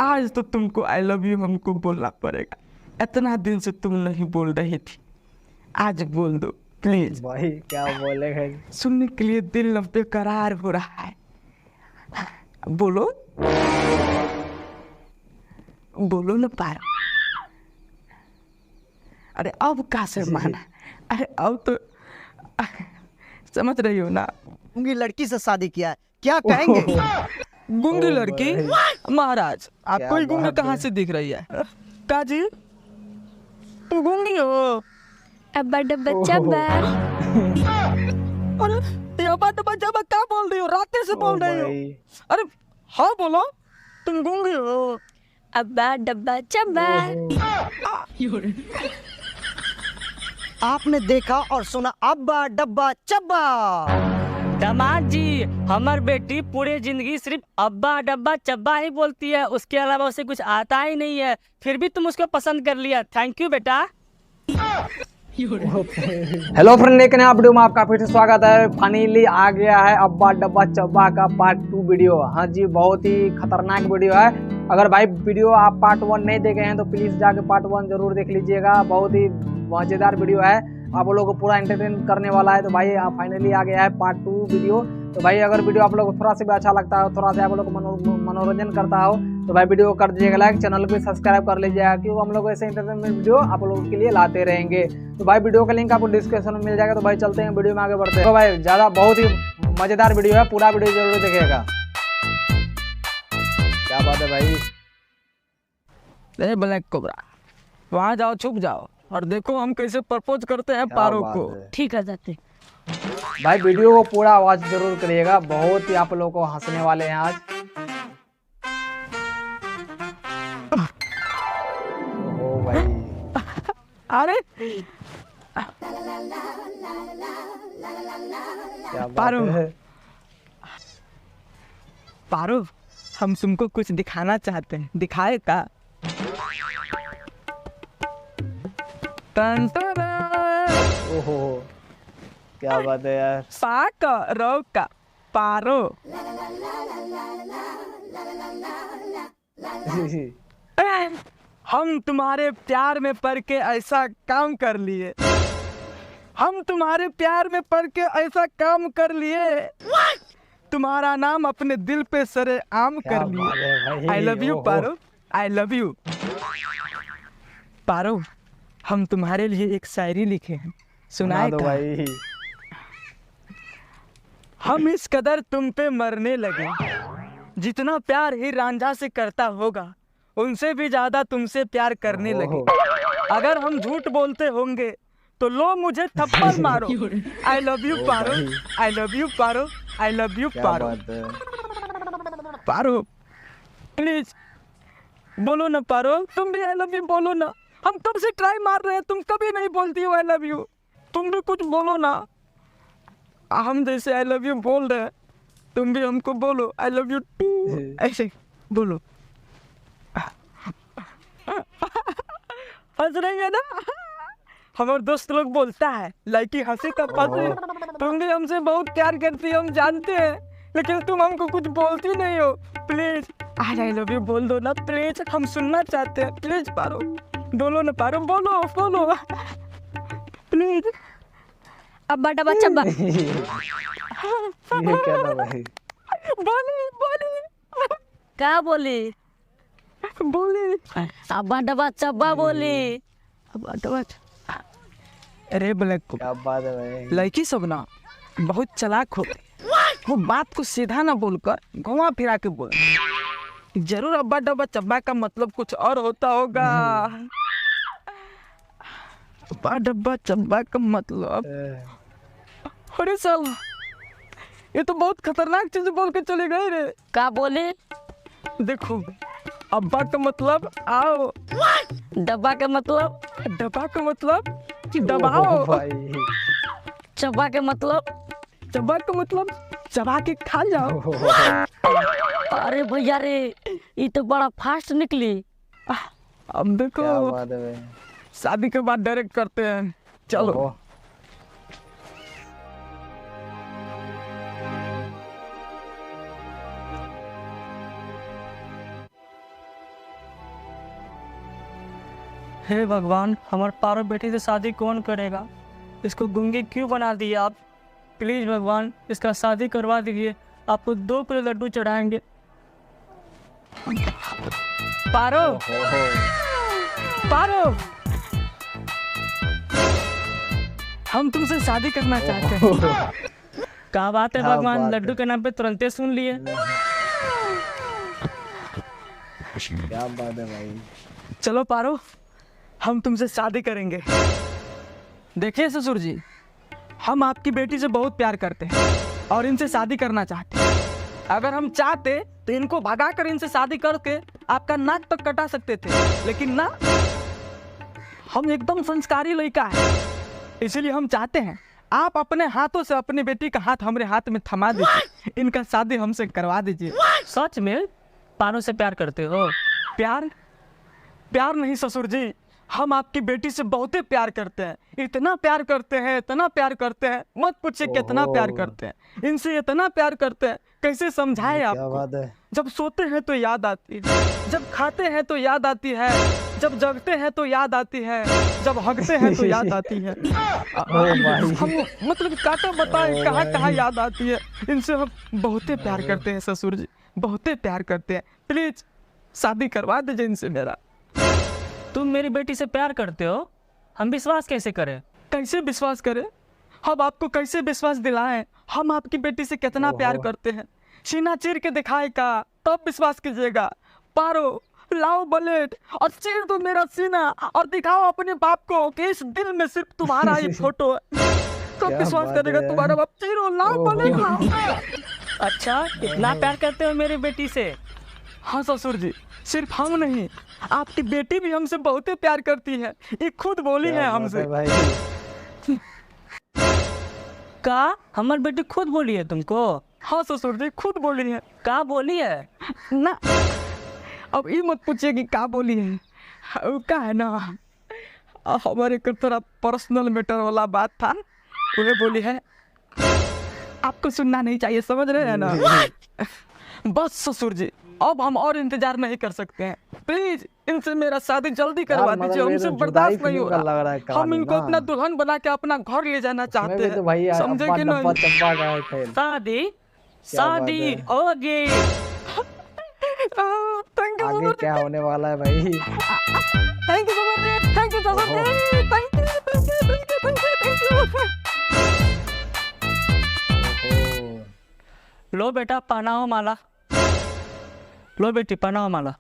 आज तो तुमको आई लव यू हमको बोलना पड़ेगा। इतना दिन से तुम नहीं बोल रही थी, आज बोल दो प्लीज। भाई क्या बोलेगा? सुनने के लिए दिल बेकरार हो रहा है। बोलो बोलो ना पारो। अरे अब कहाँ से माना? अरे अब तो समझ रही हो ना। गूंगी लड़की से शादी किया है, क्या कहेंगे? गूंगी लड़की? महाराज आपको ही गूंगी बात कहाँ है। से दिख रही है? काजी तू गूंगी हो? अब्बा डब्बा चब्बा। अरे ये अब्बा डब्बा चब्बा क्या बोल रही हो? रात से बोल रही हो? भाई अरे हाँ बोलो, तुम गूंगी हो? अब्बा डब्बा चब्बा। आपने देखा और सुना अब्बा डब्बा चब्बा। दामाद जी, हमार बेटी पूरे जिंदगी सिर्फ अब्बा डब्बा चब्बा ही बोलती है, उसके अलावा उसे कुछ आता ही नहीं है, फिर भी तुम उसको पसंद कर लिया। थैंक यू बेटा। हेलो फ्रेंड, एक नया वीडियो में आपका फिर से स्वागत है। फाइनली आ गया है अब्बा डब्बा चब्बा का पार्ट 2 वीडियो। हाँ जी, बहुत ही खतरनाक वीडियो है। अगर भाई वीडियो आप पार्ट 1 नहीं देखे हैं तो प्लीज जाके पार्ट 1 जरूर देख लीजिएगा। बहुत ही मजेदार वीडियो है, आप लोगों को पूरा एंटरटेन करने वाला है। तो भाई फाइनली आ गया है पार्ट 2 वीडियो। तो भाई अगर वीडियो आप लोग को थोड़ा सा भी अच्छा लगता है, थोड़ा सा आप लोग को मनोरंजन करता हो, तो भाई वीडियो को कर दीजिएगा लाइक, चैनल को सब्सक्राइब कर लीजिएगा, क्योंकि हम लोग ऐसे एंटरटेनमेंट वीडियो आप लोगों के लिए लाते रहेंगे। तो भाई वीडियो का लिंक आपको डिस्क्रिप्शन में मिल जाएगा। तो भाई चलते हैं वीडियो में आगे बढ़ते हैं। तो भाई ज़्यादा बहुत ही मज़ेदार वीडियो है, पूरा वीडियो जरूर देखिएगा। क्या बात है भाई? अरे ब्लैक कोबरा, वहाँ जाओ, छुप जाओ और देखो हम कैसे प्रपोज करते हैं पारो को। ठीक है जाते। भाई वीडियो को पूरा वॉच जरूर करिएगा, बहुत ही आप लोगों को हंसने वाले हैं आज। ओ भाई अरे क्या बात पारो। है? पारो, हम तुमको कुछ दिखाना चाहते हैं, दिखाए का? टन टन। ओहो, क्या बात है यार। पाका रोका पारो। हम तुम्हारे प्यार में पड़ के ऐसा काम कर लिए, हम तुम्हारे प्यार में पड़ के ऐसा काम कर लिए, तुम्हारा नाम अपने दिल पे सरे आम क्या कर बात लिए। है भाई? आई लव यू ओहो। पारो, आई लव यू पारो। हम तुम्हारे लिए एक शायरी लिखे हैं, सुना सुनाए दो का? भाई। हम इस कदर तुम पे मरने लगे, जितना प्यार ही रांझा से करता होगा उनसे भी ज्यादा तुमसे प्यार करने लगे। अगर हम झूठ बोलते होंगे तो लो मुझे थप्पड़ मारो। आई love you Paro, I love you Paro, I love you क्या पारो। बात है? पारो प्लीज बोलो ना पारो, तुम भी आई लव यू बोलो ना। हम कब से ट्राई मार रहे हैं, तुम कभी नहीं बोलती हो आई लव यू। तुम भी कुछ बोलो ना, हम जैसे आई लव यू बोल रहे हैं तुम भी हमको बोलो आई लव यू टू, ऐसे बोलो। हंस रही है ना? हमारे दोस्त लोग बोलता है लड़की हंसी का फंसी। तुम भी हमसे बहुत प्यार करती हो, हम जानते हैं, लेकिन तुम हमको कुछ बोलती नहीं हो। प्लीज आई लव यू बोल दो ना प्लीज, हम सुनना चाहते हैं। प्लीज पारो बोलो ना, पारो बोलो बोलो प्लीज। अब्बा डब्बा चब्बा। ये क्या था भाई? बोली बोली क्या बोली? बोली। अब्बा डब्बा चब्बा बोली। अब्बा डब्बा। अरे ब्लैक को क्या बात है भाई? लड़की सब ना बहुत चालाक होते, वो बात को सीधा ना बोलकर घुमा फिरा के बोल। जरूर अब्बा डब्बा चब्बा का मतलब कुछ और होता होगा। अब्बा डब्बा चब्बा का मतलब, अरे साला ये तो बहुत खतरनाक चीज बोल के चले गए रे। क्या बोले? देखो, अब्बा का मतलब आओ, डब्बा का मतलब? डब्बा का मतलब दबाओ, ओ भाई चब्बा के मतलब? चबा का मतलब चबा के खा जाओ। अरे भैया रे, ये तो बड़ा फास्ट निकली। अब देखो, क्या बात है भाई? शादी के बाद डायरेक्ट करते हैं, चलो। ओहो। हे भगवान, हमारे पारो बेटी से शादी कौन करेगा? इसको गूंगी क्यों बना दिए आप? प्लीज भगवान, इसका शादी करवा दीजिए। आपको 2 किलो लड्डू चढ़ाएंगे। पारो, पारो, हम तुमसे शादी करना चाहते हैं। क्या बात है भगवान, लड्डू के नाम पे तुरंते सुन लिए। क्या बात है भाई। चलो पारो, हम तुमसे शादी करेंगे। देखिए ससुर जी, हम आपकी बेटी से बहुत प्यार करते हैं और इनसे शादी करना चाहते हैं। अगर हम चाहते तो इनको भगा कर इनसे शादी करके आपका नाक तक कटा सकते थे, लेकिन ना, हम एकदम संस्कारी लड़का है, इसलिए हम चाहते हैं आप अपने हाथों से अपनी बेटी का हाथ हमारे हाथ में थमा दीजिए, इनका शादी हमसे करवा दीजिए। सच में पारो से प्यार करते हो? प्यार? प्यार नहीं ससुर जी, हम आपकी बेटी से बहुत प्यार करते हैं। इतना प्यार करते हैं, इतना प्यार करते हैं, मत पूछिए कितना प्यार करते हैं। इनसे इतना प्यार करते हैं, कैसे समझाएं क्या आपको। बात है। जब सोते हैं तो याद आती है, जब खाते हैं तो याद आती है, जब जगते हैं तो याद आती है, जब हगते हैं तो याद आती है। हम मतलब काटा बताएं कहाँ कहाँ याद आती है। इनसे हम बहुत प्यार करते हैं ससुर जी, बहुत प्यार करते हैं। प्लीज शादी करवा दीजिए इनसे मेरा। तुम मेरी बेटी से प्यार करते हो, हम विश्वास कैसे करें? कैसे विश्वास करें? हम आपको कैसे विश्वास दिलाएं हम आपकी बेटी से कितना प्यार करते हैं? सीना चीर के दिखाए का, तब विश्वास कीजिएगा। पारो, लाओ बुलेट और चीर दो मेरा सीना और दिखाओ अपने बाप को कि इस दिल में सिर्फ तुम्हारा ही फोटो है। तब विश्वास बात करेगा है। तुम्हारा बाप। चीरो, लाओ बुलेट लाओ। अच्छा, इतना प्यार करते हो मेरी बेटी से? हाँ ससुर जी, सिर्फ हम नहीं, आपकी बेटी भी हमसे बहुत प्यार करती है। ये खुद बोली है हमसे। भाई का हमारी बेटी खुद बोली है तुमको? हाँ ससुर जी, खुद बोली है का बोली है? ना। अब ये मत पूछिए कि क्या बोली है। वो क्या है ना, हमारे को थोड़ा पर्सनल मैटर वाला बात था, उन्हें बोली है। आपको सुनना नहीं चाहिए, समझ रहे हैं ना। बस ससुर जी, अब हम और इंतजार नहीं कर सकते हैं। प्लीज इनसे मेरा शादी जल्दी करवा दीजिए, हमसे बर्दाश्त नहीं हो रहा। हम इनको अपना दुल्हन बना के अपना घर ले जाना चाहते तो भाई हैं, समझे कि डब्बा नहीं? चब्बा का है खेल। शादी बात शादी है। हो गई। थैंक यू आगे क्या होने वाला है भाई। थैंक यू ससुर जी, थैंक यू ससुर जी, thank you, thank you, thank you, thank you, thank you. लो बेटा, पहनाओ माला। लो बेटी, पहनाओ माला।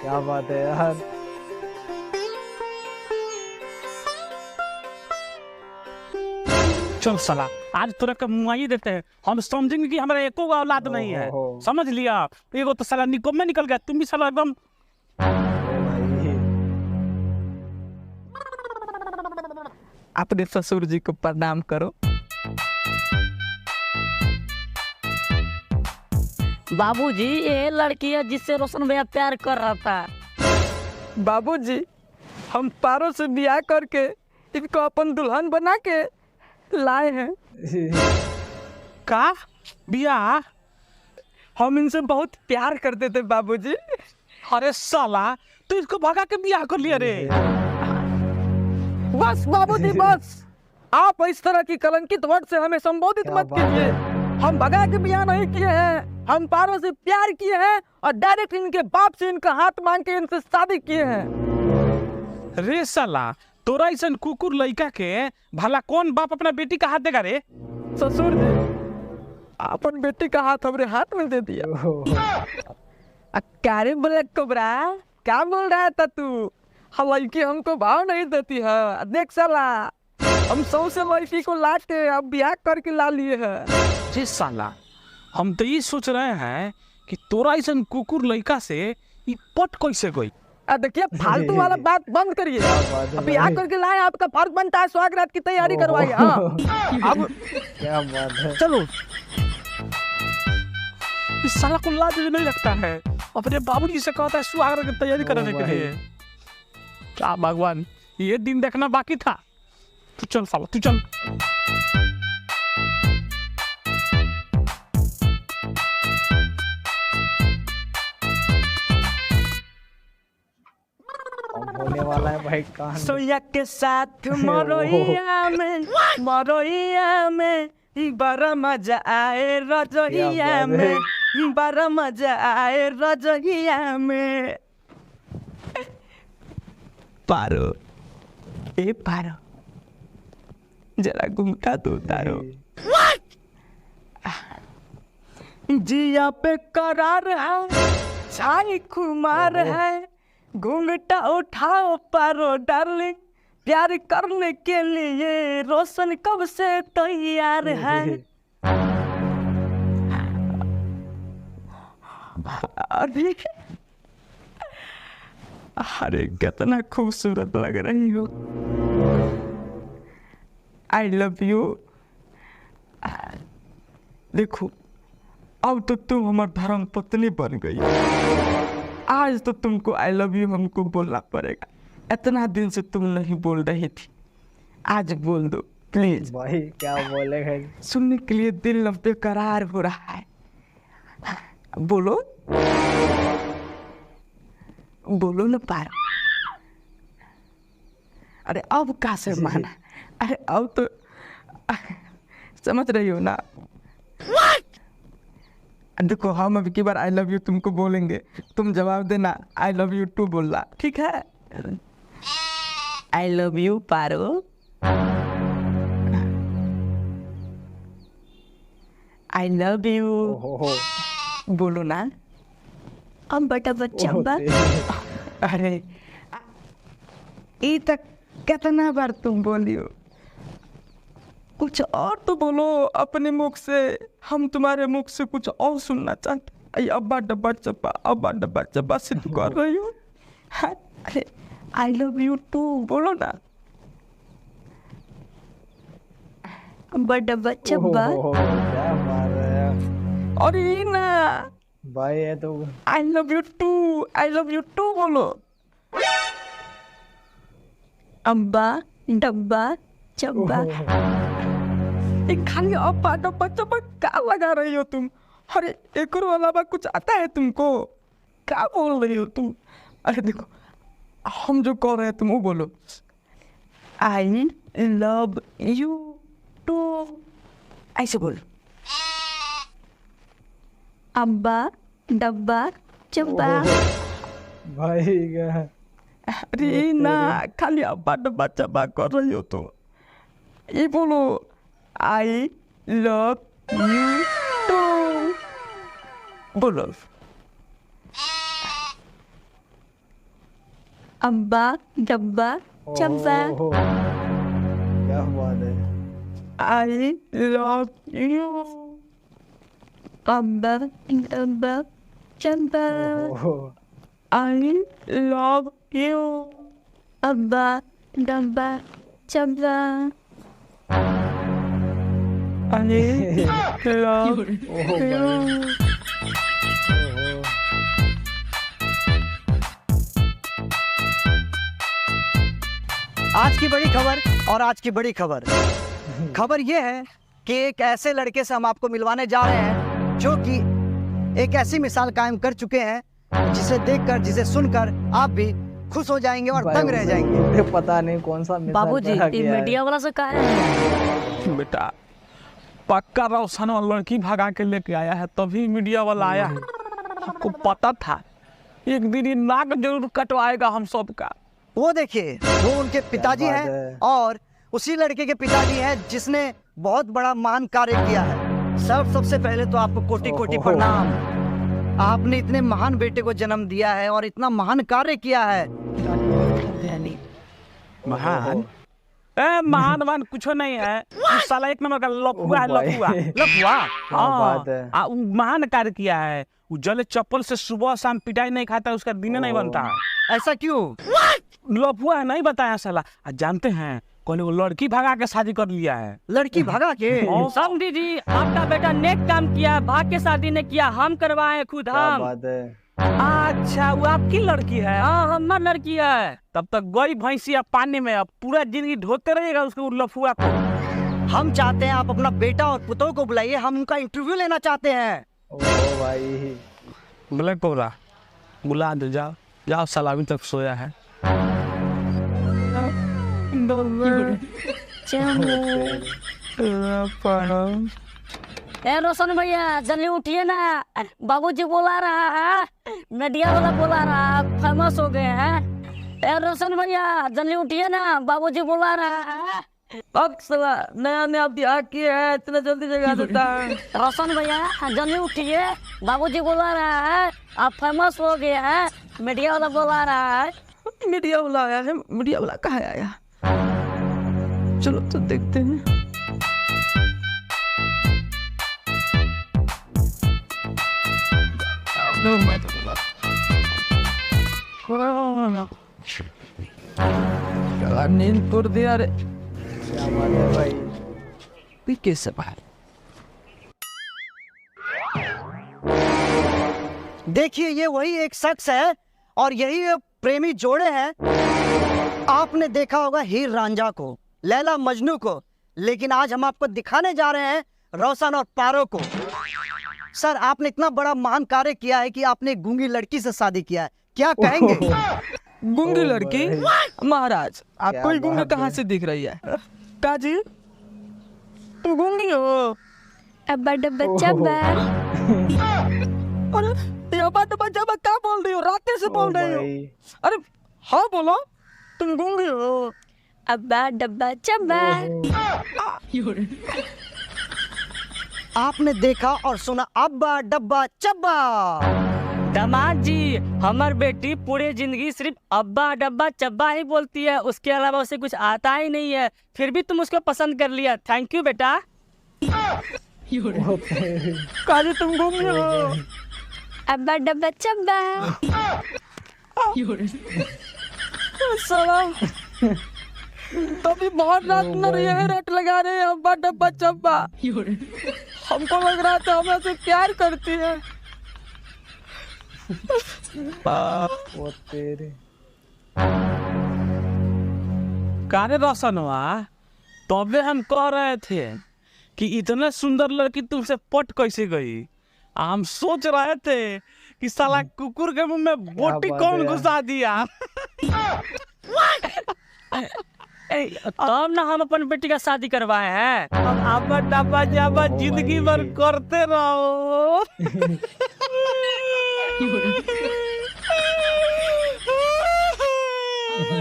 क्या बात है यार। चल साला, आज तोरा का मुआई देते हैं। हम समझेंगे कि हमारा एको औलाद नहीं है। ओहो। समझ लिया? एगो तो साला निकम में निकल गया, तुम भी साला एकदम। अपने ससुर जी को प्रणाम करो। बाबूजी, ये लड़की है जिससे रोशन भैया प्यार कर रहा था। बाबूजी, हम पारो से ब्याह करके इनको अपन दुल्हन बना के लाए हैं। का बियाह? हम इनसे बहुत प्यार करते थे बाबूजी। अरे साला, तू इसको भगा के बियाह कर लिया रे। बस बाबूजी बस, आप इस तरह की कलंकित वर्ड से हमें संबोधित क्या मत बात कीजिए। हम भगा के ब्याह नहीं किए हैं, हम पारो से प्यार किए हैं और डायरेक्ट इनके बाप से इनका हाथ मांग के इनसे शादी किए हैं। रे साला, तोरा ऐसा कुकुर लड़का के भला कौन बाप अपना बेटी का हाथ देगा रे? ससुर जी, अपन बेटी का हाथ हमारे हाथ में दे दिया। क्या रे ब्लैक कोबरा, क्या बोल रहा था तू? लड़की हमको भाव नहीं देती है। देख साला, हम 100 से लड़की को ला के अब ब्याह करके ला लिए है। जी साला, हम तो ये सोच रहे हैं कि तोरा ऐसा कुकुर लड़का से ये पट कैसे गई? देखिए, फालतू वाला बात बंद करिए। अब ब्याह करके लाए, आपका फर्ज बनता है स्वागत की तैयारी करवाइए। हाँ, अब क्या बात है। चलो। इस साला को लाज भी नहीं लगता है, अपने बाबूजी से कहता है सुहागरात की तैयारी करने के लिए। क्या भगवान, ये दिन देखना बाकी था। तू चल साला, तू चल। वाला है भाई कान। सोया के साथ मरोइया में बड़ा मजा आए रजोइया में, बड़ा मजा आए रजोइया में। पारो ए पारो जरा घूमता तो तारो। जिया पे करार है, छाई खुमार है, घूंघटा उठाओ पारो डार्लिंग, प्यार करने के लिए रोशन कब से तैयार है। अरे कितना खूबसूरत लग रही हो। आई लव यू। देखो अब तो तुम हमार धर्म पत्नी बन गई, आज तो तुमको आई लव यू हमको बोलना पड़ेगा। इतना दिन से तुम नहीं बोल रही थी, आज बोल दो प्लीज। भाई क्या बोलेगा? सुनने के लिए दिल बेकरार हो रहा है। बोलो बोलो ना पारो। अरे अब कहाँ से माना? अरे अब तो समझ रही हो ना? देखो हम अब की बार आई लव यू तुमको बोलेंगे, तुम जवाब देना आई लव यू टू बोलना, ठीक है? आई love you Paro. I love you बोलो ना। अब बटा बच्चा बा। अरे ये तक कितना बार तुम बोलियो, कुछ और तो बोलो अपने मुख से, हम तुम्हारे मुख से कुछ और सुनना चाहते। अब्बा डब्बा चब्बा, अब्बा डब्बा चब्बा से तू कर रही हो। अरे आई लव यू टू बोलो ना। बड़ा बच्चा बा। क्या बात है और ये ना भाई, ये तो I love you too, I love you too बोलो। अब्बा डब्बा चब्बा। खाली अब्बा डब्बा चब्बा क्या लगा रही हो तुम? अरे एक और अलावा कुछ आता है तुमको? क्या बोल रही हो तुम? अरे देखो हम जो कह रहे हैं तुम वो बोलो। आई लव यू टू, ऐसे बोलो। अब्बा डब्बा चब्बा। भाई क्या? अरे ना खाली अब्बा डब्बा चब्बा कर रही हो तुम। ये बोलो आई लव यू टू बोलो। अब्बा डब्बा चब्बा। क्या बात है? आई लव यू। अब्बा डब्बा चब्बा। आई लव यू। अब्बा डब्बा चब्बा। आई लव यू। आज की बड़ी खबर और आज की बड़ी खबर, खबर यह है कि एक ऐसे लड़के से हम आपको मिलवाने जा रहे हैं जो कि एक ऐसी मिसाल कायम कर चुके हैं जिसे देखकर, जिसे सुनकर आप भी खुश हो जाएंगे और दंग रह जाएंगे। पता नहीं कौन सा मिसाल बाबूजी पढ़ा ये गया है। मीडिया वाला से कहा है। बेटा पक्का रोशन वाला लड़की भगा के लेके आया है, तभी मीडिया वाला आया है। हमको पता था एक दिन ये नाक जरूर कटवाएगा हम सबका। वो देखिए, वो उनके पिताजी बात हैं है। और उसी लड़के के पिताजी हैं जिसने बहुत बड़ा महान कार्य किया है। सबसे पहले तो आपको कोटि कोटि ओहो। प्रणाम। आपने इतने महान बेटे को जन्म दिया है और इतना महान कार्य किया है। महान महान मान कुछ नहीं है, उस साला एक नंबर का लफुआ है, भाई। लफुआ लफुआ। बात है। वो महान कार्य किया है। वो जले चप्पल से सुबह शाम पिटाई नहीं खाता, उसका दिन नहीं बनता है। ऐसा क्यों? लफुआ है, नहीं बताया साला। जानते हैं कौन वो लड़की भगा के शादी कर लिया है। लड़की भगा के? समझी जी आपका बेटा नेक काम किया, भाग के शादी ने किया, हम करवाए खुद क्या हम। बात है? अच्छा वो आपकी लड़की है? हाँ हमार लड़की है। तब तक गई भैंसी अब पानी में, अब पूरा जिंदगी ढोते रहिएगा उसको लफुआ को। हम चाहते हैं आप अपना बेटा और पुतोह को बुलाइए, हम उनका इंटरव्यू लेना चाहते हैं। ओ भाई ब्लैक कोबरा बुला दो, जाओ जाओ, साला अभी तक सोया है। ए रोशन भैया जल्दी उठिए ना, बाबूजी बुला रहा है, मीडिया वाला बुला रहा है, फेमस हो गए हैं। ए रोशन भैया जल्दी उठिए ना, बाबूजी बुला रहा है। अब साला नया नया ब्याह किया है, इतना जल्दी जगा देता है। रोशन भैया जल्दी उठिए, बाबूजी बुला रहा है, आप फेमस हो गए हैं, मीडिया वाला बुला रहा है। मीडिया वाला आया है, मीडिया वाला कहाँ आया? चलो तो देखते हैं। नींद तोड़ दिया रे भाई। पीके से बाहर। देखिए ये वही एक शख्स है और यही एक प्रेमी जोड़े हैं। आपने देखा होगा हीर रांझा को, लैला मजनू को, लेकिन आज हम आपको दिखाने जा रहे हैं रोशन और पारो को। सर आपने इतना बड़ा महान कार्य किया है कि आपने एक गूंगी लड़की से शादी किया है, क्या कहेंगे? गूंगी लड़की? महाराज आपको ही गूंगी कहाँ से दिख रही है? काजी तू गूंगी हो? अब्बा डब्बा चब्बा। अरे ये अब्बा डब्बा चब्बा क्या बोल रही हो? रात से बोल रही हो? अरे हाँ बोलो, तुम गूंगी हो? अब्बा डब्बा चब्बा। आपने देखा और सुना अब्बा डब्बा चब्बा। दामाद जी हमार बेटी पूरे जिंदगी सिर्फ अब्बा डब्बा चब्बा ही बोलती है, उसके अलावा उसे कुछ आता ही नहीं है, फिर भी तुम उसको पसंद कर लिया। थैंक यू बेटा। काजी तुम गूंगी हो? अब्बा डब्बा चब्बा। साला तभी बहुत रात में यही रट लगा रहे हैं अब्बा डब्बा चब्बा। हमको लग रहा था हमें से प्यार करती है। वो तेरे कारे रोशन हुआ, तबे हम कह रहे थे कि इतने सुंदर लड़की तुमसे पट कैसे गई। हम सोच रहे थे कि साला कुकुर के मुंह में बोटी बात कौन है घुसा दिया। तब ना हम अपन बेटी का शादी करवाए हैं। अब आबा डाबा जाबा जिंदगी भर करते रहो।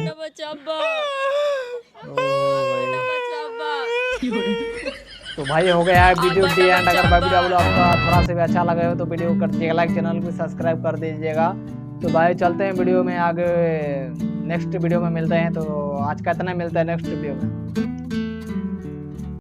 डब्बा चब्बा। तो भाई हो गया है वीडियो डी एंड। अगर भाई वीडियो आपका थोड़ा सा भी अच्छा लगा हो तो वीडियो कर दीजिएगा लाइक, चैनल को सब्सक्राइब कर दीजिएगा। तो भाई चलते हैं वीडियो में आगे, नेक्स्ट वीडियो में मिलते हैं। तो आज का इतना, मिलता है नेक्स्ट वीडियो में।